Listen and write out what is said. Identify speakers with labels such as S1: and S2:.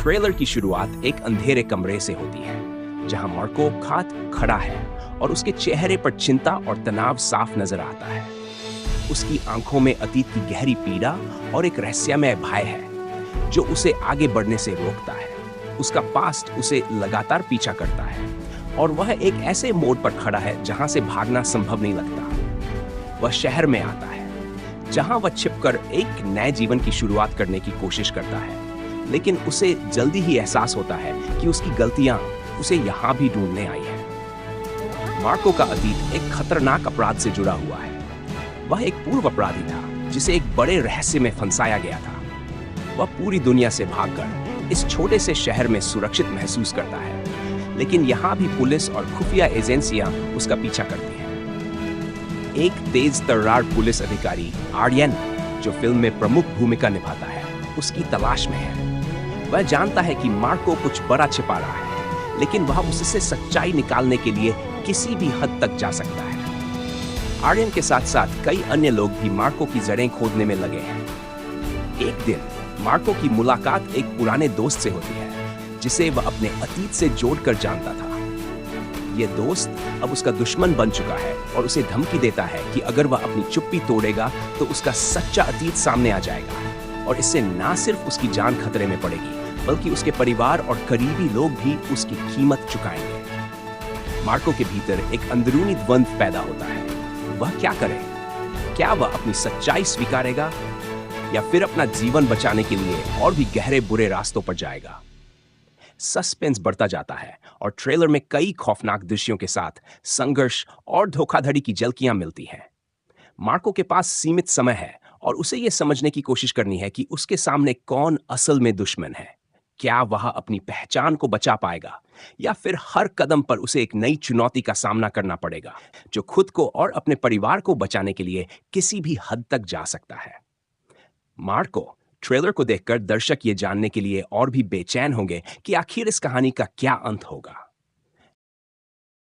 S1: Trailer की शुरुआत एक अंधेरे कमरे से होती है जहां मार्को खात खड़ा है और उसके चेहरे पर चिंता और तनाव साफ नजर आता है। उसकी आंखों में अतीत की गहरी पीड़ा और एक रहस्यमय भय है जो उसे आगे बढ़ने से रोकता है। उसका पास्ट उसे लगातार पीछा करता है और वह एक ऐसे मोड़ पर खड़ा है जहां से भागना संभव नहीं लगता। वह शहर में आता है जहां वह छिपकर एक नए जीवन की शुरुआत करने की कोशिश करता है, लेकिन उसे जल्दी ही एहसास होता है कि उसकी गलतियां उसे यहां भी ढूंढने आई है। मार्को का अतीत एक खतरनाक अपराध से जुड़ा हुआ है। वह एक पूर्व अपराधी था जिसे एक बड़े रहस्य में फंसाया गया था। वह पूरी दुनिया से भागकर इस छोटे से शहर में सुरक्षित महसूस करता है, लेकिन यहाँ भी पुलिस और खुफिया एजेंसियां उसका पीछा करती हैं। एक तेज तर्रार पुलिस अधिकारी आर्यन, जो फिल्म में प्रमुख भूमिका निभाता है, उसकी तलाश में है। वह जानता है कि मार्को कुछ बड़ा छिपा रहा है, लेकिन वह उससे सच्चाई निकालने के लिए किसी भी हद तक जा सकता है। आर्यन के साथ साथ कई अन्य लोग भी मार्को की जड़ें खोदने में लगे हैं। एक दिन मार्को की मुलाकात एक पुराने दोस्त से होती है जिसे वह अपने अतीत से जोड़कर जानता था। यह दोस्त अब उसका दुश्मन बन चुका है और उसे धमकी देता है कि अगर वह अपनी चुप्पी तोड़ेगा तो उसका सच्चा अतीत सामने आ जाएगा और इससे ना सिर्फ उसकी जान खतरे में पड़ेगी, बल्कि उसके परिवार और करीबी लोग भी उसकी कीमत चुकाएंगे। मार्को के भीतर एक अंदरूनी द्वंद्व पैदा होता है। वह क्या करे? क्या वह अपनी सच्चाई स्वीकारेगा या फिर अपना जीवन बचाने के लिए और भी गहरे बुरे रास्तों पर जाएगा? सस्पेंस बढ़ता जाता है और ट्रेलर में कई खौफनाक दृश्यों के साथ संघर्ष और धोखाधड़ी की झलकियां मिलती हैं। मार्को के पास सीमित समय है और उसे यह समझने की कोशिश करनी है कि उसके सामने कौन असल में दुश्मन है। क्या वह अपनी पहचान को बचा पाएगा या फिर हर कदम पर उसे एक नई चुनौती का सामना करना पड़ेगा जो खुद को और अपने परिवार को बचाने के लिए किसी भी हद तक जा सकता है। मार्को ट्रेलर को देखकर दर्शक ये जानने के लिए और भी बेचैन होंगे कि आखिर इस कहानी का क्या अंत होगा।